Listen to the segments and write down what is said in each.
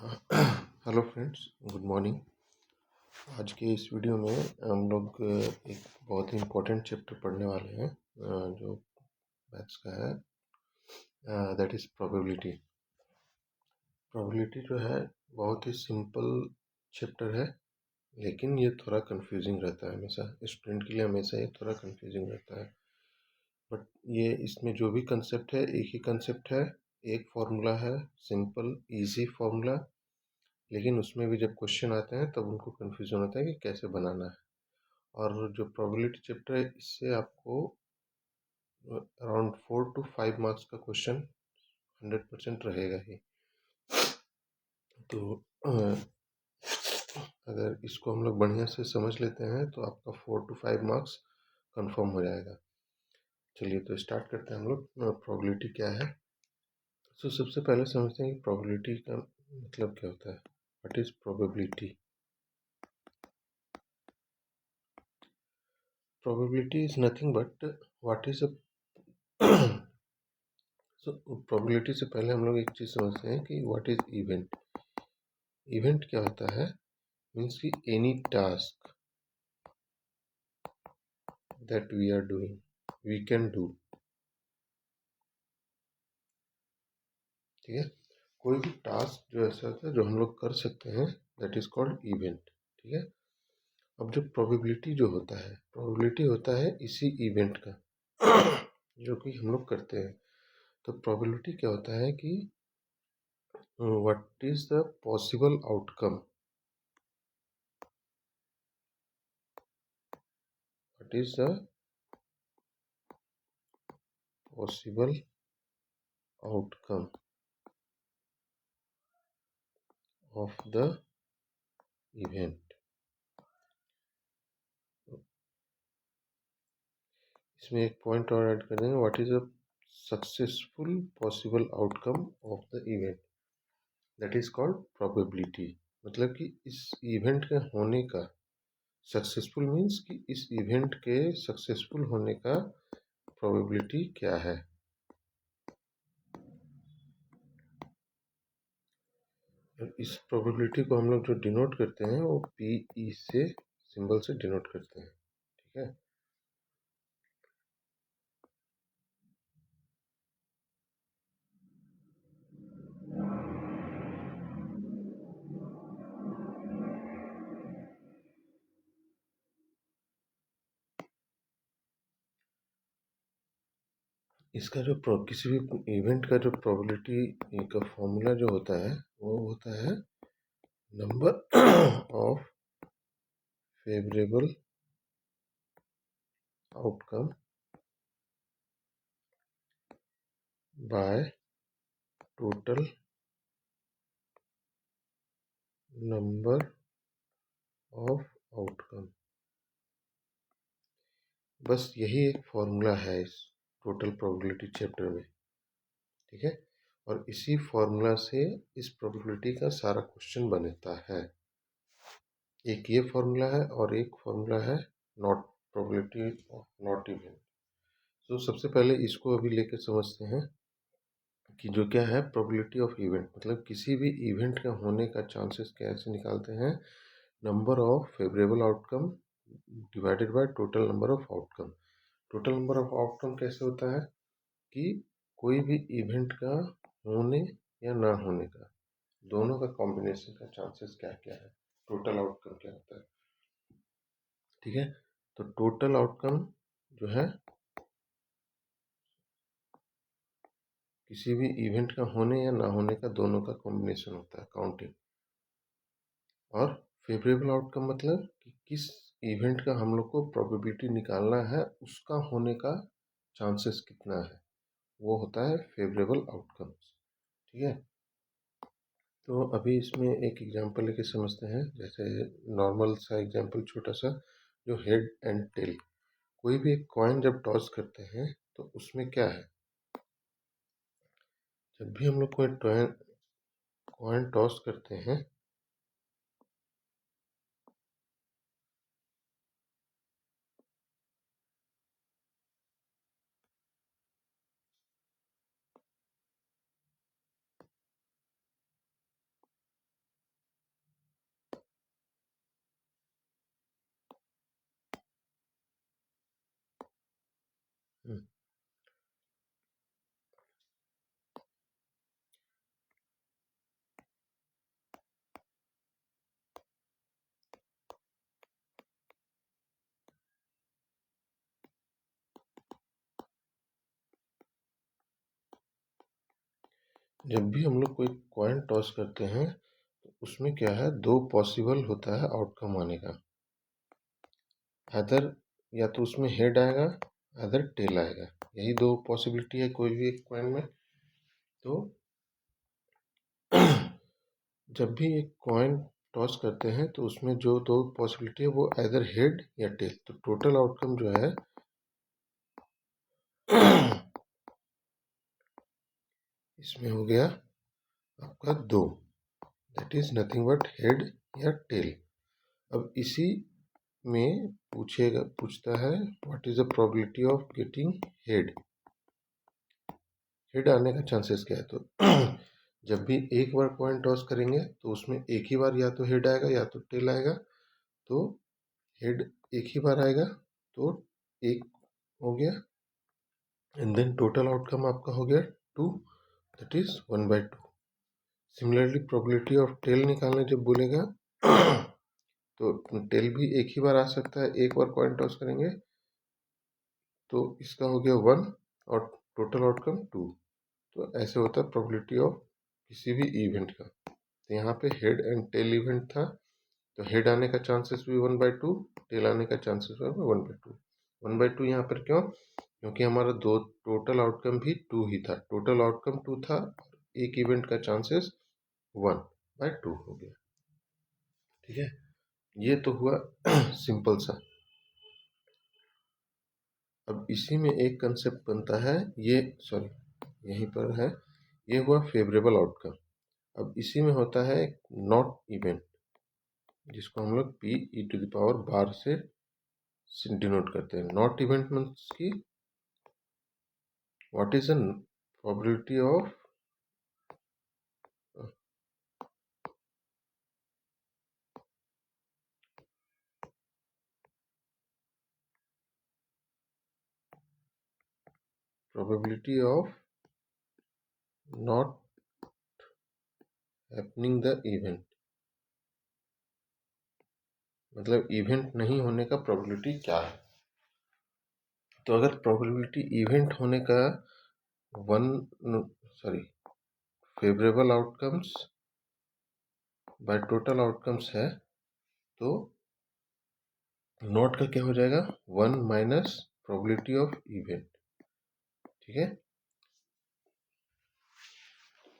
Hello friends, good morning. आज के इस वीडियो में हम लोग एक बहुत ही इम्पोर्टेंट चैप्टर पढ़ने वाले हैं जो मैथ्स का है, दैट इज़ प्रोबेबिलिटी। प्रोबेबिलिटी जो है बहुत ही सिंपल चैप्टर है, लेकिन ये थोड़ा कंफ्यूजिंग रहता है। हमेशा स्टूडेंट के लिए हमेशा ये थोड़ा कंफ्यूजिंग रहता है। बट ये इसमें जो भी कंसेप्ट है, एक ही कंसेप्ट है, एक फार्मूला है, सिंपल इजी फार्मूला। लेकिन उसमें भी जब क्वेश्चन आते हैं तब उनको कन्फ्यूजन होता है कि कैसे बनाना है। और जो प्रोबेबिलिटी चैप्टर है, इससे आपको अराउंड 4 to 5 मार्क्स का क्वेश्चन 100% रहेगा ही। तो अगर इसको हम लोग बढ़िया से समझ लेते हैं तो आपका 4 to 5 मार्क्स कंफर्म हो जाएगा। चलिए तो स्टार्ट करते हैं हम लोग। प्रोबेबिलिटी क्या है? तो सबसे पहले समझते हैं कि प्रोबेबिलिटी का मतलब क्या होता है। What is probability? Probability is nothing but what is a so probability से पहले हम लोग एक चीज़ समझते हैं कि व्हाट इज इवेंट। इवेंट क्या होता है? मीन्स कि any task that we are doing, we can do. ठीक है, कोई भी टास्क जो ऐसा होता है जो हम लोग कर सकते हैं, दैट इज कॉल्ड इवेंट। ठीक है, अब जो प्रोबेबिलिटी जो होता है, प्रोबेबिलिटी होता है इसी इवेंट का जो कि हम लोग करते हैं। तो प्रोबेबिलिटी क्या होता है कि what is the possible outcome, what is the possible outcome of the event। इसमें एक पॉइंट और ऐड कर देंगे, what is a successful possible outcome of the event, that is called probability. मतलब कि इस इवेंट के होने का, सक्सेसफुल मीन्स कि इस इवेंट के सक्सेसफुल होने का प्रोबेबिलिटी क्या है। इस प्रोबेबिलिटी को हम लोग जो डिनोट करते हैं वो PE से सिंबल से डिनोट करते हैं। ठीक है, इसका जो किसी भी इवेंट का जो प्रोबेबिलिटी का फॉर्मूला जो होता है वो होता है number of favourable outcome by total number of outcome. बस यही एक फॉर्मूला है इस टोटल प्रोबेबिलिटी चैप्टर में। ठीक है, और इसी फॉर्मूला से इस प्रोबेबिलिटी का सारा क्वेश्चन बनता है। एक ये फॉर्मूला है और एक फॉर्मूला है not, probability of not event. तो सबसे पहले इसको अभी लेकर समझते हैं कि जो क्या है प्रोबेबिलिटी ऑफ इवेंट। मतलब किसी भी इवेंट का होने का चांसेस कैसे निकालते हैं, number of favourable outcome divided by total number of outcome. Total number of outcome कैसे होता है कि कोई भी इवेंट का होने या ना होने का, दोनों का कॉम्बिनेशन का चांसेस क्या क्या है, टोटल आउटकम क्या होता है। ठीक है, तो टोटल आउटकम जो है किसी भी इवेंट का होने या ना होने का दोनों का कॉम्बिनेशन होता है, काउंटिंग। और फेवरेबल आउटकम मतलब कि किस इवेंट का हम लोग को प्रोबेबिलिटी निकालना है, उसका होने का चांसेस कितना है, वो होता है फेवरेबल आउटकम्स। ठीक है, तो अभी इसमें एक एग्जांपल लेके समझते हैं। जैसे नॉर्मल सा एग्जांपल छोटा सा, जो हेड एंड टेल। कोई भी एक कॉइन जब टॉस करते हैं तो उसमें क्या है, जब भी हम लोग कोई कॉइन टॉस करते हैं जब भी हम लोग कोई कॉइन टॉस करते हैं तो उसमें क्या है, दो पॉसिबल होता है आउटकम आने का। अदर या तो उसमें हेड आएगा, अदर टेल आएगा, यही दो पॉसिबिलिटी है कोई भी एक कॉइन में। तो जब भी एक कॉइन टॉस करते हैं तो उसमें जो दो पॉसिबिलिटी है वो अदर हेड या टेल। तो टोटल आउटकम जो है इसमें हो गया आपका दो, that is nothing but head या टेल। अब इसी में पूछता है what is the probability of getting head. Head आने का चांसेस क्या है, तो जब भी एक बार कॉइन टॉस करेंगे तो उसमें एक ही बार या तो हेड आएगा या तो टेल आएगा। तो हेड एक ही बार आएगा तो एक हो गया, एंड देन टोटल आउटकम आपका हो गया two, that is 1/2। Similarly probability of tail निकालने जब बोलेगा तो टेल भी एक ही बार आ सकता है, एक बार कॉइन टॉस करेंगे तो इसका हो गया 1 और टोटल आउटकम 2। तो ऐसे होता है प्रोबेबिलिटी ऑफ किसी भी इवेंट का। तो यहाँ पे हेड एंड टेल इवेंट था, तो हेड आने का चांसेस भी 1/2, टेल आने का चांसेस भी 1/2। 1/2 यहाँ पर क्यों, क्योंकि हमारा दो टोटल आउटकम भी 2 ही था, टोटल आउटकम 2 था, एक इवेंट का चांसेस 1/2 हो गया। ठीक है, ये तो हुआ सिंपल सा। अब इसी में एक कंसेप्ट बनता है, ये सॉरी यहीं पर है, ये हुआ फेवरेबल आउटकम। अब इसी में होता है नॉट इवेंट, जिसको हम लोग P(e⁻) से डिनोट करते हैं। नॉट इवेंट मीन्स की what is the probability of not happening the event, मतलब इवेंट नहीं होने का प्रोबेबिलिटी क्या है। तो अगर प्रोबेबिलिटी इवेंट होने का favourable outcomes by total outcomes है, तो नॉट का क्या हो जाएगा, 1 माइनस प्रोबेबिलिटी ऑफ इवेंट। ठीक है,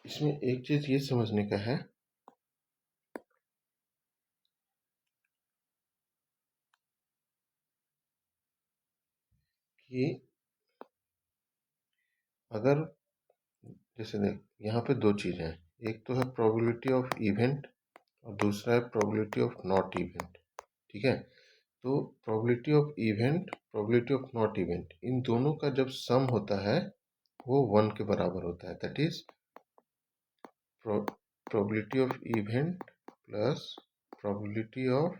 इसमें एक चीज ये समझने का है कि अगर जैसे देख यहाँ पे दो चीजें हैं, एक तो है प्रोबेबिलिटी ऑफ इवेंट और दूसरा है प्रोबेबिलिटी ऑफ नॉट इवेंट। ठीक है, तो probability of event, probability of not event, इन दोनों का जब सम होता है वो 1 के बराबर होता है, that is probability of event plus probability of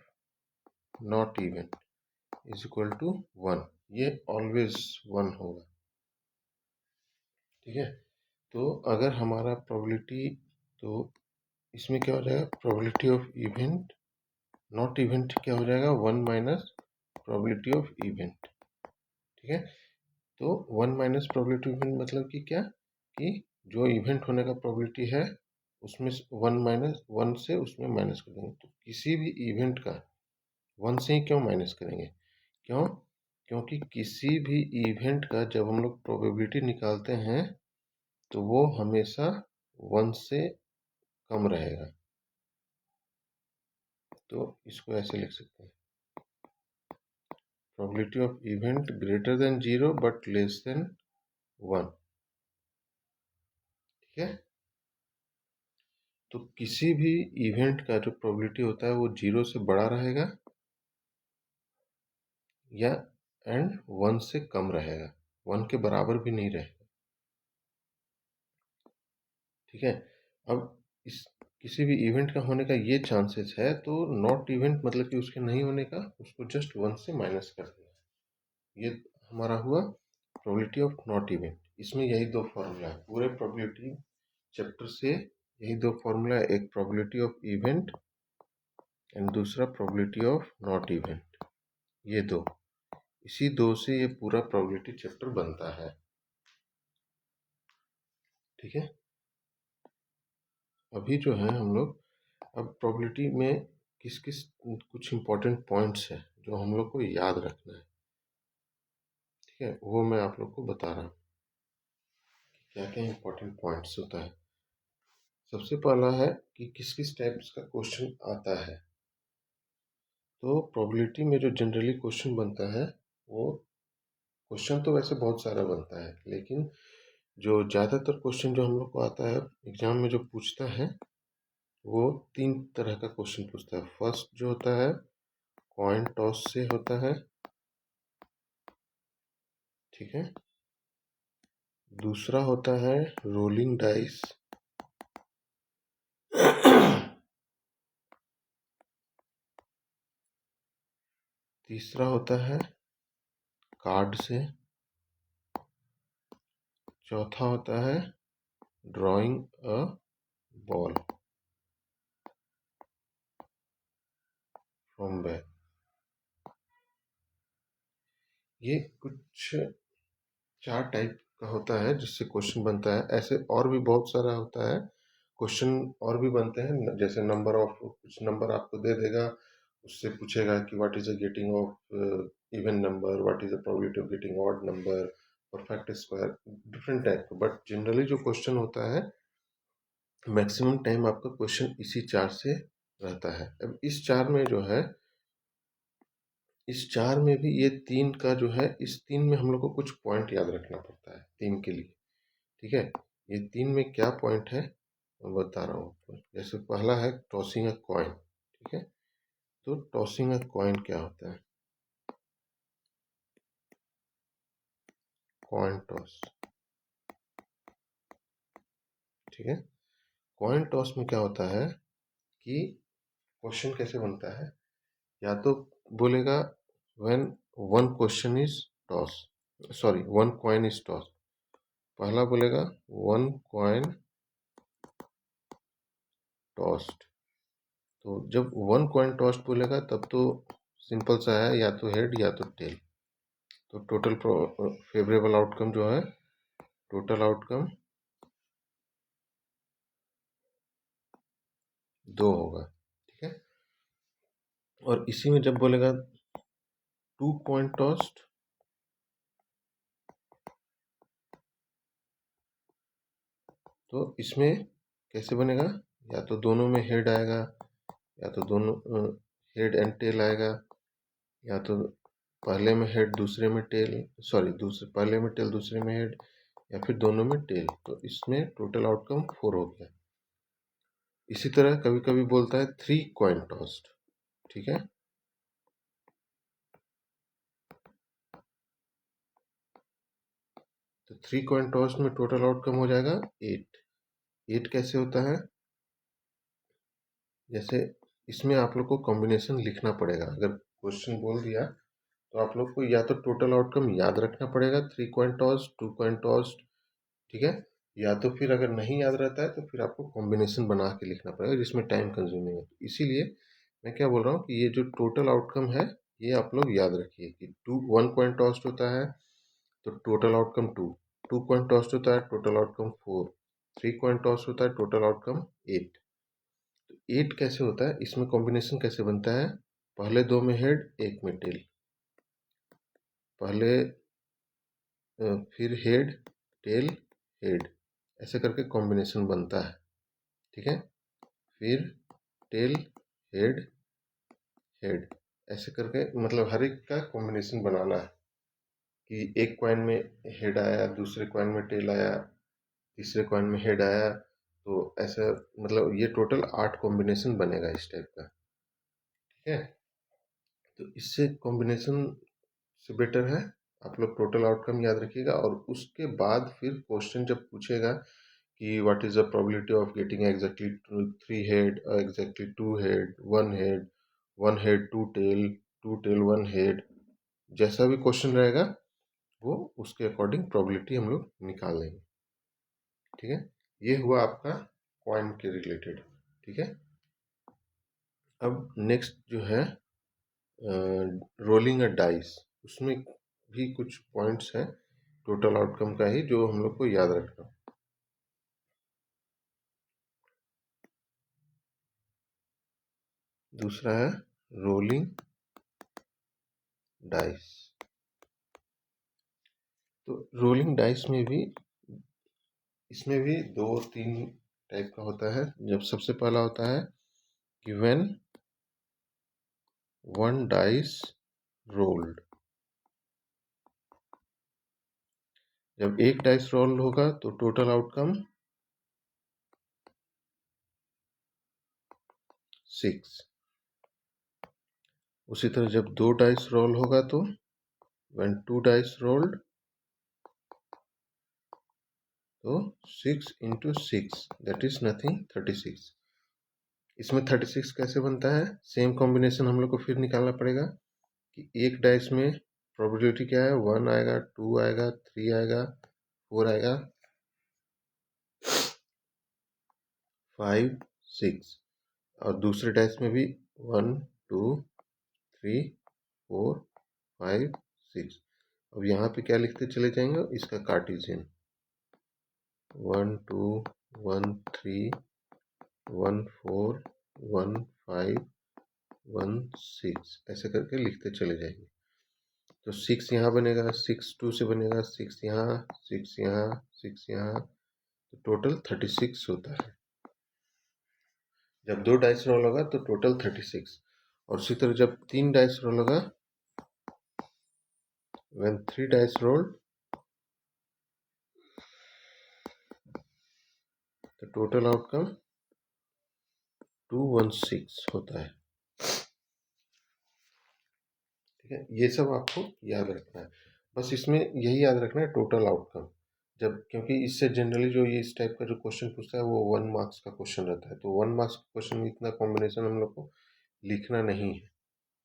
not event is equal to 1। ये ऑलवेज 1 होगा। ठीक है, तो अगर हमारा प्रोबेबिलिटी, तो इसमें क्या हो जाएगा, probability of event not event क्या हो जाएगा, 1 माइनस प्रोबेबिलिटी ऑफ इवेंट। ठीक है, तो 1 माइनस प्रोबेबिलिटी ऑफ इवेंट मतलब कि क्या, कि जो इवेंट होने का प्रोबेबिलिटी है उसमें 1 से उसमें माइनस कर देंगे। तो किसी भी इवेंट का 1 से ही क्यों माइनस करेंगे, क्यों, क्योंकि किसी भी इवेंट का जब हम लोग प्रोबेबिलिटी निकालते हैं तो वो हमेशा 1 से कम रहेगा। तो इसको ऐसे लिख सकते हैं, probability of event greater than 0 but less than 1। ठीक है, तो किसी भी इवेंट का जो प्रोबेबिलिटी होता है वो 0 से बड़ा रहेगा या एंड 1 से कम रहेगा, 1 के बराबर भी नहीं रहेगा। ठीक है, अब इस किसी भी इवेंट का होने का ये चांसेस है, तो नॉट इवेंट मतलब कि उसके नहीं होने का, उसको जस्ट 1 से माइनस कर देना। ये हमारा हुआ प्रोबेबिलिटी ऑफ नॉट इवेंट। इसमें यही दो फॉर्मूला है पूरे प्रोबेबिलिटी चैप्टर से, यही दो फॉर्मूला है, एक प्रोबेबिलिटी ऑफ इवेंट एंड दूसरा प्रोबेबिलिटी ऑफ नॉट इवेंट। ये दो, इसी दो से ये पूरा प्रोबेबिलिटी चैप्टर बनता है। ठीक है, अभी जो है हम लोग अब प्रोबेबिलिटी में किस किस कुछ इम्पोर्टेंट पॉइंट्स हैं जो हम लोग को याद रखना है, ठीक है, वो मैं आप लोग को बता रहा हूँ क्या क्या इम्पोर्टेंट पॉइंट्स होता है। सबसे पहला है कि किस किस टाइप्स का क्वेश्चन आता है। तो प्रोबेबिलिटी में जो जनरली क्वेश्चन बनता है, वो क्वेश्चन तो वैसे बहुत सारा बनता है, लेकिन जो ज़्यादातर क्वेश्चन जो हम लोग को आता है एग्जाम में जो पूछता है, वो 3 तरह का क्वेश्चन पूछता है। फर्स्ट जो होता है कॉइन टॉस से होता है, ठीक है। दूसरा होता है रोलिंग डाइस। तीसरा होता है कार्ड से। चौथा होता है drawing a ball from back. ये कुछ 4 टाइप का होता है जिससे क्वेश्चन बनता है। ऐसे और भी बहुत सारा होता है क्वेश्चन, और भी बनते हैं, जैसे नंबर ऑफ, कुछ नंबर आपको दे देगा, उससे पूछेगा कि what is the getting off even number, what is the probability of getting odd number, perfect square, different type का। बट जनरली जो क्वेश्चन होता है, मैक्सिमम टाइम आपका क्वेश्चन इसी 4 से रहता है। अब इस 4 में जो है, इस 4 में भी ये 3 का जो है, इस 3 में हम लोग को कुछ पॉइंट याद रखना पड़ता है 3 के लिए, ठीक है। ये 3 में क्या पॉइंट है मैं बता रहा हूँ आपको। जैसे पहला है टॉसिंग अ कॉइन, ठीक है। तो टॉसिंग अ कॉइन क्या होता है? कॉइन टॉस, ठीक है। कॉइन टॉस में क्या होता है कि क्वेश्चन कैसे बनता है, या तो बोलेगा when one question is toss, sorry one coin is toss. पहला बोलेगा वन कॉइन टॉस्ड। तो जब वन कॉइन टॉस्ड बोलेगा तब तो सिंपल सा है, या तो हेड या तो टेल। तो टोटल फेवरेबल आउटकम जो है, टोटल आउटकम 2 होगा, ठीक है। और इसी में जब बोलेगा टू कॉइन टॉस्ड, तो इसमें कैसे बनेगा, या तो दोनों में हेड आएगा, या तो दोनों हेड एंड टेल आएगा, या तो पहले में हेड दूसरे में टेल, सॉरी दूसरे पहले में टेल दूसरे में हेड, या फिर दोनों में टेल। तो इसमें टोटल आउटकम 4 हो गया। इसी तरह कभी कभी बोलता है थ्री कॉइन टॉस्ड, ठीक है। तो थ्री कॉइन टॉस्ड में टोटल आउटकम हो जाएगा 8। 8 कैसे होता है, जैसे इसमें आप लोग को कॉम्बिनेशन लिखना पड़ेगा। अगर क्वेश्चन बोल दिया तो आप लोग को या तो टोटल आउटकम याद रखना पड़ेगा, three coin toss, two coin toss, ठीक है। या तो फिर अगर नहीं याद रहता है तो फिर आपको कॉम्बिनेशन बना के लिखना पड़ेगा, जिसमें टाइम कंज्यूमिंग है। इसीलिए मैं क्या बोल रहा हूँ कि ये जो टोटल आउटकम है, ये आप लोग याद रखिए कि टू वन कॉइन टॉस होता है तो total outcome 2, two coin toss होता है total outcome 4, three coin toss होता है टोटल आउटकम 8। 8 कैसे होता है, इसमें कॉम्बिनेशन कैसे बनता है, पहले दो में हेड एक में टेल, पहले फिर हेड टेल हेड, ऐसे करके कॉम्बिनेशन बनता है, ठीक है। फिर टेल हेड हेड, ऐसे करके मतलब हर एक का कॉम्बिनेशन बनाना है कि एक कॉइन में हेड आया, दूसरे कॉइन में टेल आया, तीसरे कॉइन में हेड आया। तो ऐसा मतलब ये टोटल 8 कॉम्बिनेशन बनेगा इस टाइप का, ठीक है। तो इससे कॉम्बिनेशन से बेटर है आप लोग टोटल आउटकम याद रखिएगा। और उसके बाद फिर क्वेश्चन जब पूछेगा कि what is the probability of getting exactly 3 head, exactly 2 head, 1 head, 1 head 2 tail, 2 tail 1 head, जैसा भी क्वेश्चन रहेगा वो उसके अकॉर्डिंग प्रोबेबिलिटी हम लोग निकाल लेंगे, ठीक है। ये हुआ आपका कॉइन के रिलेटेड, ठीक है। अब नेक्स्ट जो है रोलिंग अ डाइस, उसमें भी कुछ पॉइंट्स हैं टोटल आउटकम का ही, जो हम लोग को याद रखना। दूसरा है रोलिंग डाइस। तो रोलिंग डाइस में भी, इसमें भी 2-3 टाइप का होता है। जब सबसे पहला होता है कि व्हेन वन डाइस रोल्ड, जब एक डाइस रोल होगा तो टोटल आउटकम 6। उसी तरह जब 2 डाइस रोल होगा तो व्हेन 2 डाइस रोल्ड, तो 6 into 6 दैट इज नथिंग 36। इसमें 36 कैसे बनता है? सेम कॉम्बिनेशन हम लोग को फिर निकालना पड़ेगा कि एक डाइस में प्रोबेबिलिटी क्या है, 1 आएगा, 2 आएगा, 3 आएगा, 4 आएगा, 5, 6। और दूसरे डाइस में भी 1, 2, 3, 4, 5, 6। अब यहाँ पे क्या लिखते चले जाएंगे, इसका कार्टेशियन 1, 2, 1, 3, 1, 4, 1, 5, 1, 6 ऐसे करके लिखते चले जाएंगे। तो 6 यहाँ बनेगा, 6 2 से बनेगा, 6 यहाँ, 6 यहाँ, 6 यहाँ, तो टोटल 36 होता है। जब 2 डाइस रोल होगा तो टोटल 36। और उसी तरह जब 3 डाइस रोल होगा, व्हेन 3 डाइस रोल्ड, तो टोटल आउटकम 216 होता है। ठीक है, ये सब आपको याद रखना है। बस इसमें यही याद रखना है, टोटल आउटकम। जब, क्योंकि इससे जनरली जो ये इस टाइप का जो क्वेश्चन पूछता है वो 1 मार्क्स का क्वेश्चन रहता है, तो 1 मार्क्स क्वेश्चन में इतना कॉम्बिनेशन हम लोग को लिखना नहीं है।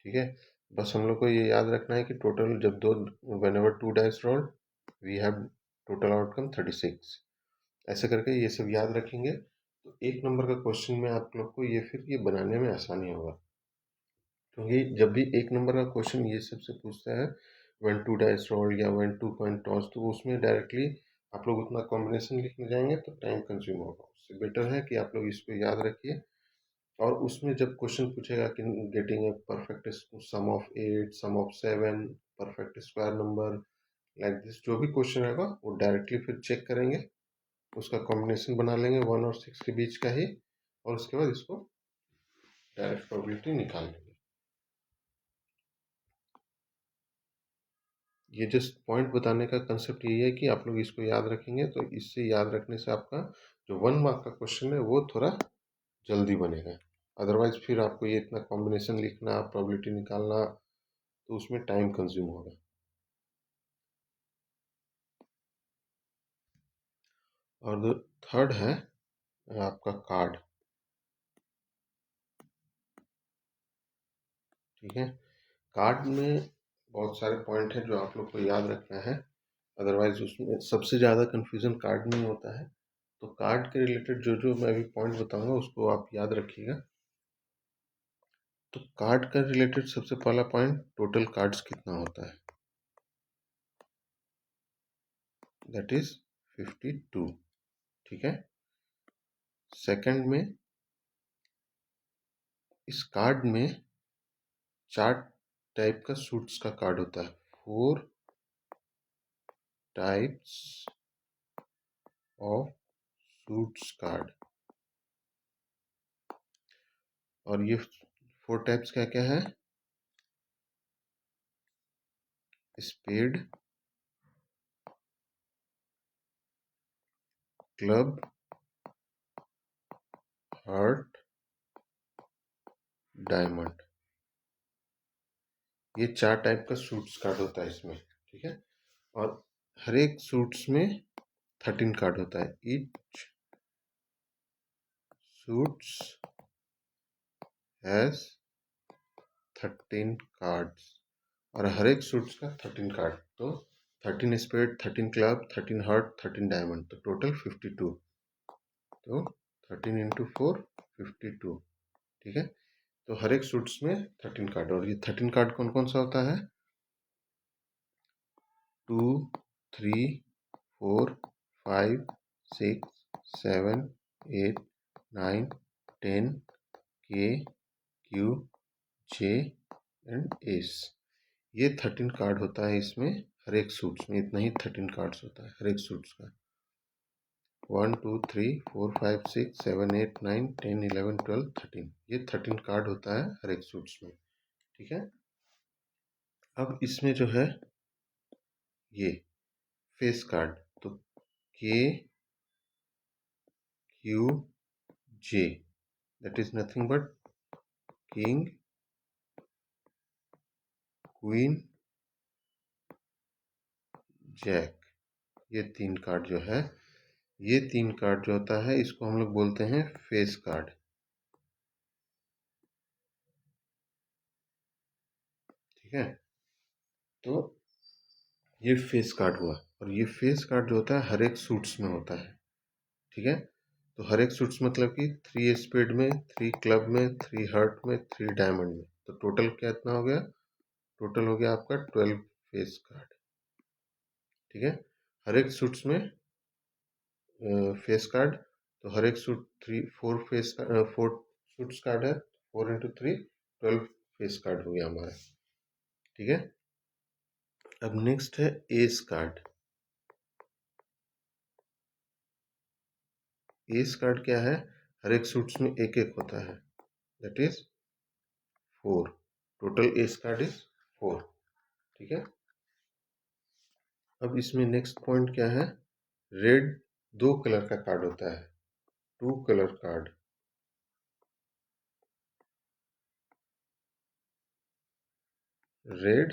ठीक है, बस हम लोग को ये याद रखना है कि टोटल जब दो, whenever 2 dice rolled we have total outcome 36। ऐसे करके ये सब याद रखेंगे तो 1 नंबर का क्वेश्चन में आप लोग को ये फिर ये बनाने में आसानी होगा। क्योंकि जब भी 1 नंबर का क्वेश्चन ये सबसे पूछता है, व्हेन 2 डाइस रोल्ड या व्हेन 2 कॉइन टॉस, तो उसमें डायरेक्टली आप लोग उतना कॉम्बिनेशन लिखने जाएंगे तो टाइम कंज्यूम होगा। उससे बेटर है कि आप लोग इसको याद रखिए। और उसमें जब क्वेश्चन पूछेगा कि getting a perfect sum of 8, sum of 7, perfect square number, like this, जो भी क्वेश्चन रहेगा वो डायरेक्टली फिर चेक करेंगे, उसका कॉम्बिनेशन बना लेंगे 1 और 6 के बीच का ही, और उसके बाद इसको डायरेक्ट प्रोबेबिलिटी निकाल लेंगे। ये जस्ट पॉइंट बताने का कंसेप्ट यही है कि आप लोग इसको याद रखेंगे तो इससे याद रखने से आपका जो 1 मार्क का क्वेश्चन है वो थोड़ा जल्दी बनेगा। अदरवाइज फिर आपको ये इतना कॉम्बिनेशन लिखना, प्रोबेबिलिटी निकालना, तो उसमें टाइम कंज्यूम होगा। और थर्ड है आपका कार्ड। ठीक है, कार्ड में बहुत सारे पॉइंट हैं जो आप लोग को याद रखना है, अदरवाइज उसमें सबसे ज़्यादा कन्फ्यूज़न कार्ड में होता है। तो कार्ड के रिलेटेड जो जो मैं अभी पॉइंट बताऊंगा उसको आप याद रखिएगा। तो कार्ड का रिलेटेड सबसे पहला पॉइंट, टोटल कार्ड्स कितना होता है, दैट इज 52। ठीक है, सेकंड में इस कार्ड में 4 टाइप का सूट्स का कार्ड होता है, 4 टाइप्स ऑफ सूट्स कार्ड। और ये 4 टाइप्स क्या क्या है, स्पेड, क्लब, हार्ट, डायमंड। ये 4 टाइप का सूट्स कार्ड होता है इसमें। ठीक है, और हर एक सूट्स में 13 कार्ड होता है, ईच सूट्स हैज 13 कार्ड्स। और हर एक सूट्स का 13 कार्ड, तो 13 स्पेड, 13 क्लब, 13 हार्ट, 13 डायमंड, तो टोटल 52। तो 13 इंटू 4 52। ठीक है, तो हर एक सूट्स में 13 कार्ड। और ये 13 कार्ड कौन कौन सा होता है, 2, 3, 4, 5, 6, 7, 8, 9, 10, K, Q, J and S. ये 13 कार्ड होता है इसमें, हर एक सूट्स में इतना ही 13 कार्ड्स होता है हर एक सूट्स का। 1 2 3 4 5 6 7 8 9 10 11 12 13, ये 13 कार्ड होता है हर एक सूट्स में। ठीक है। अब इसमें जो है ये फेस कार्ड, तो K Q J, that is nothing but king, queen, jack. ये 3 कार्ड जो है, ये 3 कार्ड जो होता है इसको हम लोग बोलते हैं फेस कार्ड। ठीक है। तो ये फेस कार्ड हुआ, और ये फेस कार्ड जो होता है हर एक सूट्स में होता है। ठीक है। तो हर एक सूट्स मतलब कि 3 स्पेड में, 3 क्लब में, 3 हर्ट में, 3 डायमंड में, तो टोटल कितना हो गया? टोटल हो गया आपका 12 फेस कार्ड। ठीक है। हर एक सूट्स में फेस कार्ड, तो हर एक सूट 4 सूट्स कार्ड है, 4 इंटू 3 12 फेस कार्ड हो गया हमारा। ठीक है। अब नेक्स्ट है एस कार्ड। एस कार्ड क्या है? हर एक सूट्स में एक एक होता है, that is 4। Total S card is 4। ठीक है। अब इसमें नेक्स्ट पॉइंट क्या है? रेड 2 कलर का कार्ड होता है, 2 कलर कार्ड। रेड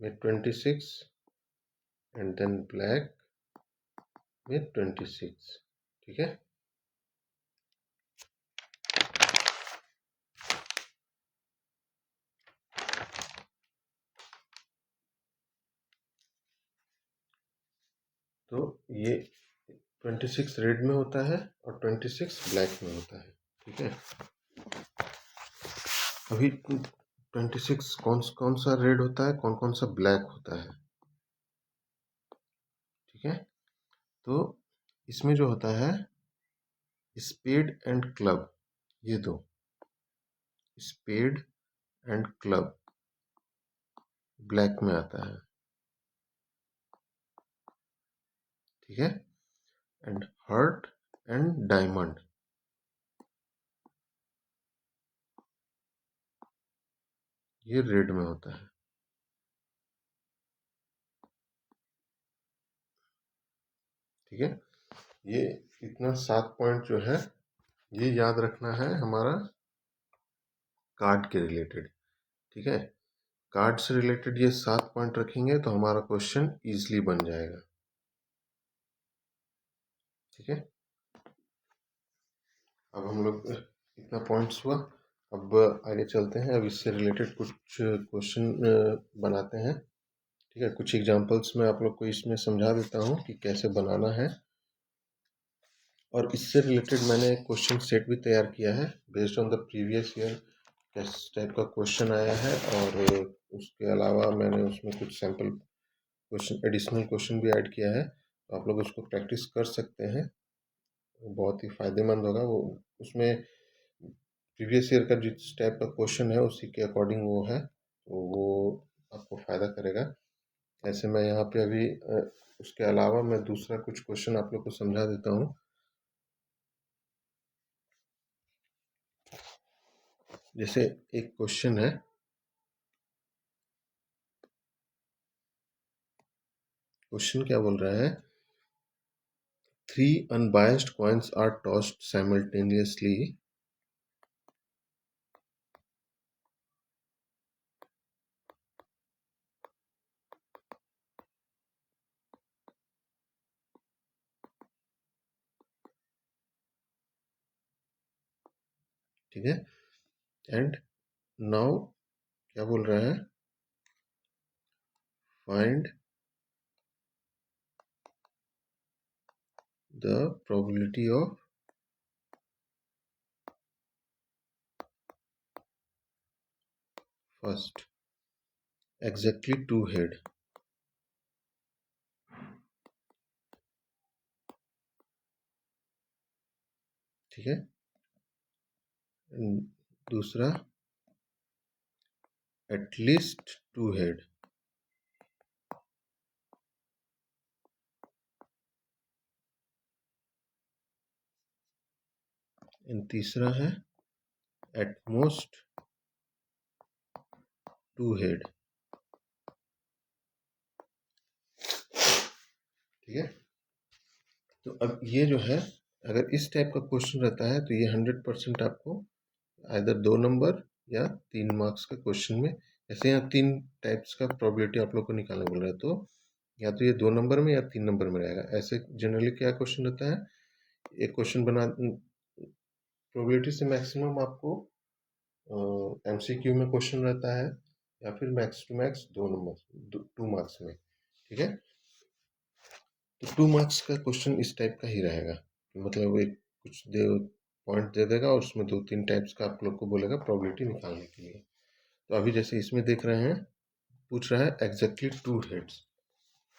में 26 एंड देन ब्लैक में 26। ठीक है। तो ये 26 रेड में होता है और 26 ब्लैक में होता है। ठीक है। अभी 26 कौन कौन सा रेड होता है, कौन कौन सा ब्लैक होता है। ठीक है। तो इसमें जो होता है स्पेड एंड क्लब, ये दो, स्पेड एंड क्लब ब्लैक में आता है। ठीक है। एंड हर्ट एंड डायमंड, ये रेड में होता है। ठीक है। ये इतना 7 पॉइंट जो है ये याद रखना है हमारा कार्ड के रिलेटेड। ठीक है। कार्ड से रिलेटेड ये 7 पॉइंट रखेंगे तो हमारा क्वेश्चन इजीली बन जाएगा। ठीक है। अब हम लोग इतना पॉइंट्स हुआ, अब आगे चलते हैं। अब इससे रिलेटेड कुछ क्वेश्चन बनाते हैं। ठीक है। कुछ एग्जांपल्स मैं आप लोग को इसमें समझा देता हूँ कि कैसे बनाना है, और इससे रिलेटेड मैंने एक क्वेश्चन सेट भी तैयार किया है based on the previous year, किस टाइप का क्वेश्चन आया है। और उसके अलावा मैंने उसमें कुछ सैम्पल क्वेश्चन, एडिशनल क्वेश्चन भी ऐड किया है, तो आप लोग उसको प्रैक्टिस कर सकते हैं, बहुत ही फायदेमंद होगा वो। उसमें प्रीवियस ईयर का जिस टाइप का क्वेश्चन है उसी के अकॉर्डिंग वो है, तो वो आपको फ़ायदा करेगा। ऐसे मैं यहाँ पे अभी उसके अलावा मैं दूसरा कुछ क्वेश्चन आप लोग को समझा देता हूँ। जैसे एक क्वेश्चन है, क्वेश्चन क्या बोल रहा है? 3 unbiased coins are tossed simultaneously. ठीक है। एंड नाउ क्या बोल रहा है? Find the probability of first exactly 2 head. ठीक है। दूसरा एटलीस्ट 2 हेड, एंड तीसरा है एट मोस्ट 2 हेड। ठीक है, तो अब ये जो है, अगर इस टाइप का क्वेश्चन रहता है तो ये 100% आपको आइदर 2 नंबर या 3 मार्क्स का क्वेश्चन में, जैसे यहाँ 3 टाइप्स का प्रोबेबिलिटी आप लोग को निकालने बोल रहा है, तो या तो ये 2 नंबर में या 3 नंबर में रहेगा। ऐसे जनरली क्या क्वेश्चन रहता है, एक क्वेश्चन बना, प्रोबेबिलिटी से मैक्सिमम आपको एमसीक्यू में क्वेश्चन रहता है, या फिर max to max 2 number 2 marks में। ठीक है, तो 2 मार्क्स का क्वेश्चन इस टाइप का ही रहेगा, मतलब एक कुछ दे पॉइंट दे देगा और उसमें 2-3 टाइप्स का आप लोग को बोलेगा प्रोबेबिलिटी निकालने के लिए। तो अभी जैसे इसमें देख रहे हैं, पूछ रहा है एग्जैक्टली 2 हेड्स,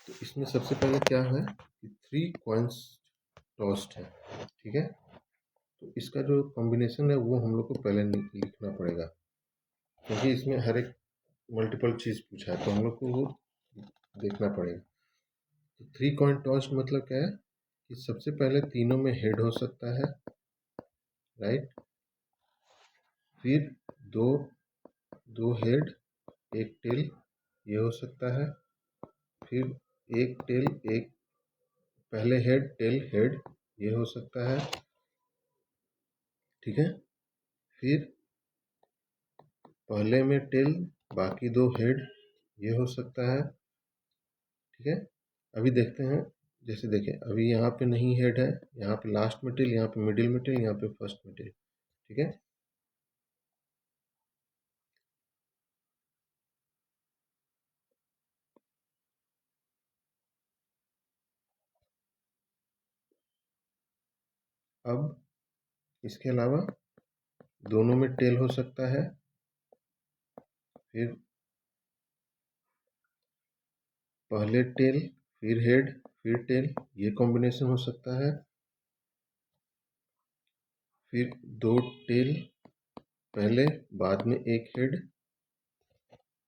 तो इसमें सबसे पहले क्या है कि 3 कॉइन्स टॉस्ड है। ठीक है, तो इसका जो कॉम्बिनेशन है वो हम लोग को पहले लिखना पड़ेगा, क्योंकि इसमें हर एक मल्टीपल चीज़ पूछा है, तो हम लोग को वो देखना पड़ेगा। तो 3 कॉइन टॉस मतलब क्या है कि सबसे पहले तीनों में हेड हो सकता है, राइट, फिर दो दो हेड एक टेल ये हो सकता है, फिर एक टेल एक पहले हेड टेल हेड ये हो सकता है। ठीक है, फिर पहले में टेल बाकी 2 हेड ये हो सकता है। ठीक है, अभी देखते हैं, जैसे देखें अभी यहाँ पे नहीं हेड है, यहाँ पे लास्ट में टेल, यहाँ पे मिडिल में टेल, यहाँ पे फर्स्ट में टेल। ठीक है, अब इसके अलावा दोनों में टेल हो सकता है, फिर पहले टेल फिर हेड फिर टेल ये कॉम्बिनेशन हो सकता है, फिर 2 टेल पहले बाद में एक हेड।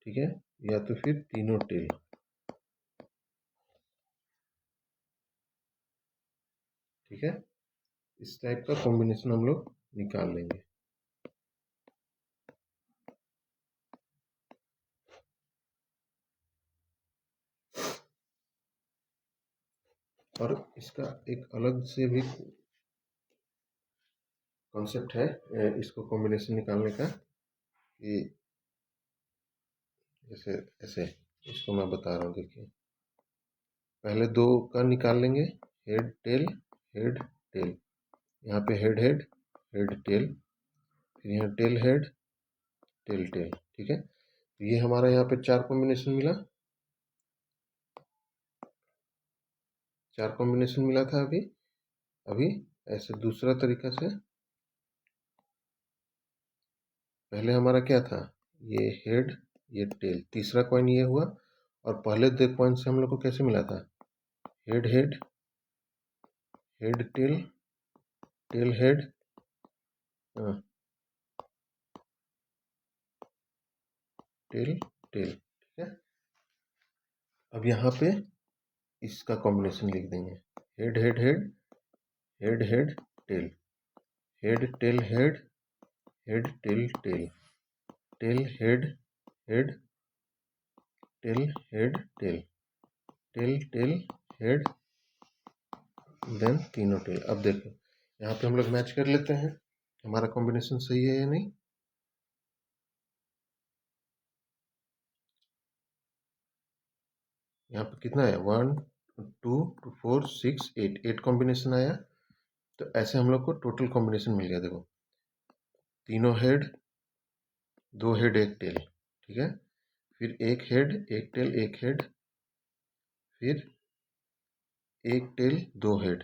ठीक है, या तो फिर तीनों टेल। ठीक है, इस टाइप का कॉम्बिनेशन हम लोग निकाल लेंगे। और इसका एक अलग से भी कॉन्सेप्ट है इसको कॉम्बिनेशन निकालने का, कि जैसे ऐसे, इसको मैं बता रहा हूँ, देखिए पहले 2 का निकाल लेंगे, हेड टेल यहाँ पे हेड हेड हेड टेल, फिर यहाँ टेल हेड टेल टेल। ठीक है, तो ये हमारा यहाँ पे 4 कॉम्बिनेशन मिला, 4 कॉम्बिनेशन मिला था। अभी अभी ऐसे दूसरा तरीका से, पहले हमारा क्या था, ये हेड ये टेल, तीसरा कॉइन ये हुआ, और पहले 2 कॉइन से हम लोग को कैसे मिला था, head head head tail tail head, tail tail. ठीक है, अब यहाँ पे इसका कॉम्बिनेशन लिख देंगे, head head head head head tail head tail head head tail tail tail head head tail head tail tail tail head, then तीनों tail. अब देखो यहाँ पे हम लोग मैच कर लेते हैं, हमारा कॉम्बिनेशन सही है या नहीं। यहाँ पे कितना है, 1 2 4 6 8 कॉम्बिनेशन आया। तो ऐसे हम लोग को टोटल कॉम्बिनेशन मिल गया, देखो तीनों हेड 2 हेड एक टेल। ठीक है, फिर एक हेड एक टेल एक हेड, फिर एक टेल 2 हेड।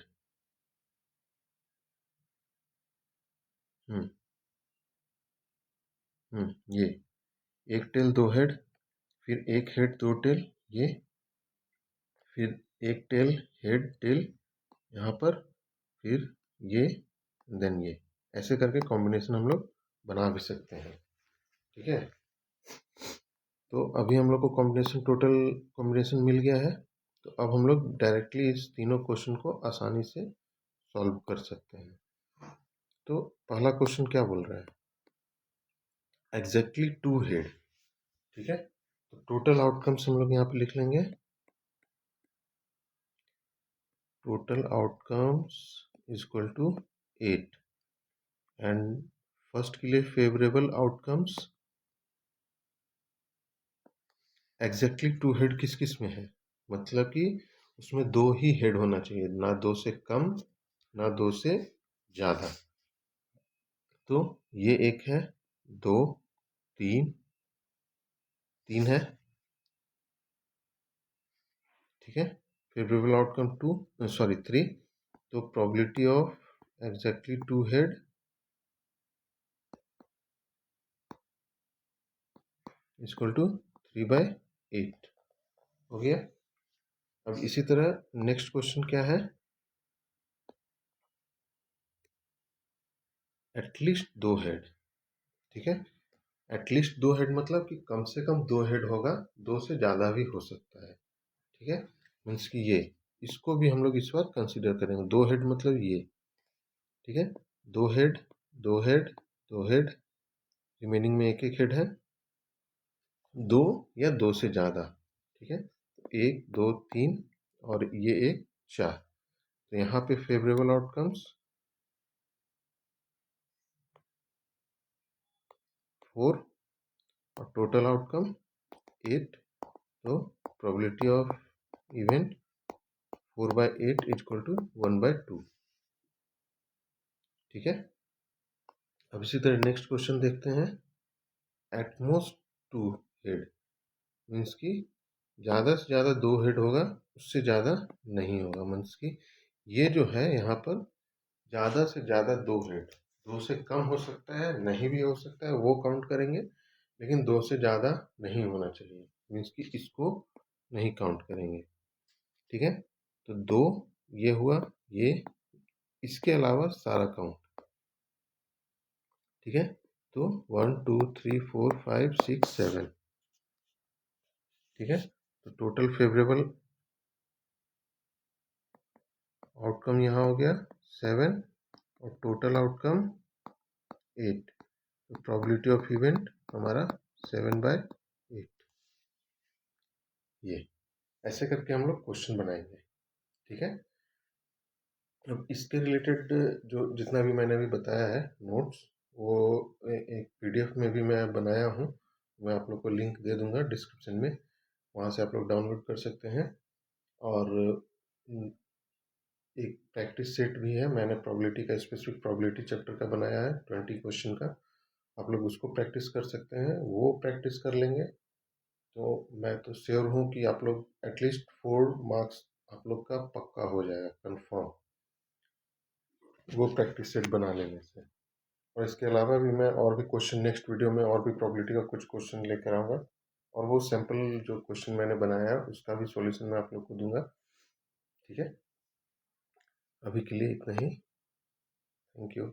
ये एक टेल 2 हेड, फिर एक हेड 2 टेल ये, फिर एक टेल हेड टेल यहाँ पर, फिर ये, देन ये, ऐसे करके कॉम्बिनेशन हम लोग बना भी सकते हैं। ठीक है, तो अभी हम लोग को कॉम्बिनेशन, टोटल कॉम्बिनेशन मिल गया है। तो अब हम लोग डायरेक्टली इस तीनों क्वेश्चन को आसानी से सॉल्व कर सकते हैं। तो पहला क्वेश्चन क्या बोल रहा है, एग्जैक्टली टू हेड। ठीक है, तो टोटल आउटकम्स हम लोग यहाँ पे लिख लेंगे, total outcomes is equal to 8। And first के लिए favourable outcomes exactly two head किस किस में है, मतलब कि उसमें दो ही हेड होना चाहिए, ना दो से कम ना दो से ज़्यादा। तो ये एक है, दो, तीन, तीन है। ठीक है, फेवरेबल आउटकम टू, सॉरी 3। तो probability of exactly two head equal to 3/8 हो गया। अब इसी तरह नेक्स्ट क्वेश्चन क्या है, एटलीस्ट दो हेड। ठीक है, एटलीस्ट दो हेड मतलब कि कम से कम दो हेड होगा, दो से ज़्यादा भी हो सकता है। ठीक है, मीन्स कि ये, इसको भी हम लोग इस बार कंसिडर करेंगे। दो हेड मतलब ये, ठीक है, दो हेड, दो हेड, दो हेड, रिमेनिंग में एक एक हेड है, दो या दो से ज़्यादा। ठीक है, एक, दो, तीन और ये एक, चार। तो यहाँ पे फेवरेबल आउटकम्स 4 और टोटल आउटकम 8। तो probability of event 4/8 is equal to 1/2। ठीक है, अब इसी तरह नेक्स्ट क्वेश्चन देखते हैं, एटमोस्ट टू हेड, मीन्स कि ज़्यादा से ज़्यादा दो हेड होगा, उससे ज़्यादा नहीं होगा। मीन्स कि ये जो है यहाँ पर ज़्यादा से ज़्यादा दो हेड, दो से कम हो सकता है, नहीं भी हो सकता है, वो काउंट करेंगे, लेकिन दो से ज़्यादा नहीं होना चाहिए, मीन्स कि इसको नहीं काउंट करेंगे। ठीक है, तो दो ये हुआ, ये, इसके अलावा सारा काउंट। ठीक है, तो 1 2 3 4 5 6 7। ठीक है, तो टोटल फेवरेबल आउटकम यहाँ हो गया 7 और टोटल आउटकम 8। तो प्रोबेबिलिटी ऑफ इवेंट हमारा 7/8। ये ऐसे करके हम लोग क्वेश्चन बनाएंगे। ठीक है, अब इसके रिलेटेड जो जितना भी मैंने अभी बताया है नोट्स, वो एक पीडीएफ में भी मैं बनाया हूँ, मैं आप लोग को लिंक दे दूंगा डिस्क्रिप्शन में, वहाँ से आप लोग डाउनलोड कर सकते हैं। और एक प्रैक्टिस सेट भी है, मैंने प्रोबेबिलिटी का, स्पेसिफिक प्रोबेबिलिटी चैप्टर का बनाया है 20 क्वेश्चन का, आप लोग उसको प्रैक्टिस कर सकते हैं। वो प्रैक्टिस कर लेंगे तो मैं तो श्योर हूँ कि आप लोग एटलीस्ट 4 मार्क्स आप लोग का पक्का हो जाएगा, कंफर्म, वो प्रैक्टिस सेट बना लेने से। और इसके अलावा भी मैं और भी क्वेश्चन नेक्स्ट वीडियो में और भी प्रोबेबिलिटी का कुछ क्वेश्चन लेकर आऊँगा, और वो सैम्पल जो क्वेश्चन मैंने बनाया है उसका भी सॉल्यूशन मैं आप लोग को दूंगा। ठीक है, अभी के लिए इतना ही, थैंक यू।